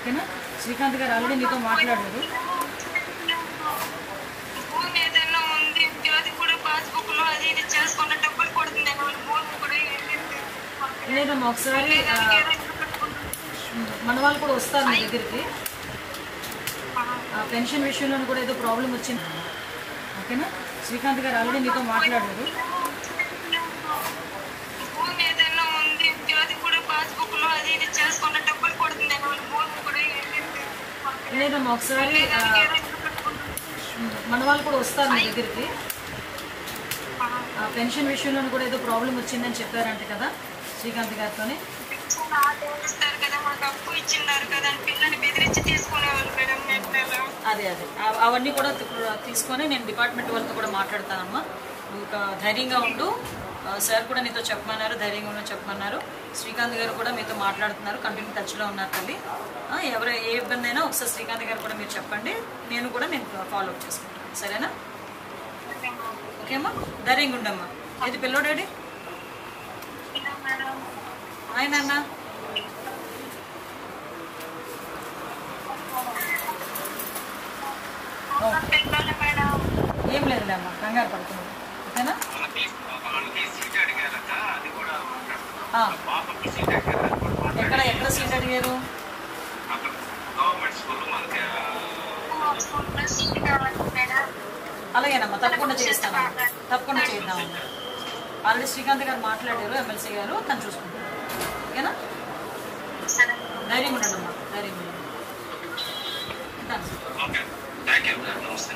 ఓకేనా? శ్రీకాంత్ గారు ఆల్రెడీ మీతో మాట్లాడారు. లేదమ్మా, ఒకసారి మన వాళ్ళు కూడా వస్తారు మీ దగ్గరికి. పెన్షన్ విషయంలో కూడా ఏదో ప్రాబ్లం వచ్చింది. ఓకేనా? శ్రీకాంత్ గారు ఆల్రెడీ మీతో మాట్లాడారు. లేదమ్మా, ఒకసారి మన వాళ్ళు కూడా వస్తారు మీ దగ్గరికి. పెన్షన్ విషయంలో కూడా ఏదో ప్రాబ్లం వచ్చిందని చెప్పారంట కదా శ్రీకాంత్ గారితోనే. అదే అవన్నీ కూడా తీసుకొని నేను డిపార్ట్మెంట్ వాళ్ళతో కూడా మాట్లాడతానమ్మా. నువ్వు ధైర్యంగా ఉండు. సార్ కూడా నీతో చెప్పమన్నారు, ధైర్యంగా ఉండని చెప్పమన్నారు. శ్రీకాంత్ గారు కూడా మీతో మాట్లాడుతున్నారు, కంటిన్యూ టచ్లో ఉన్నారు తల్లి. ఎవరు ఏ ఇబ్బంది అయినా ఒకసారి శ్రీకాంత్ గారు కూడా మీరు చెప్పండి, నేను ఫాలో అప్ చేసుకుంటాను. సరేనా? ఓకే అమ్మా, ధైర్యంగా ఉండమ్మా. ఏది పిల్లోడాడి ఆయన అన్న ఏం లేదులే అమ్మా, కంగారు పడుతున్నాడు. ఓకేనా? ఎక్కడ సీట్ అడిగారు? అలాగేనమ్మా, తప్పకుండా చేద్దామమ్మా. ఆల్రెడీ శ్రీకాంత్ గారు మాట్లాడారు, ఎమ్మెల్సీ గారు, తను చూసుకుంటారు. ఓకేనా? ధైర్యం ఉండండి అమ్మా, ధైర్యం ఉండండి. Okay, thank you. నమస్తే.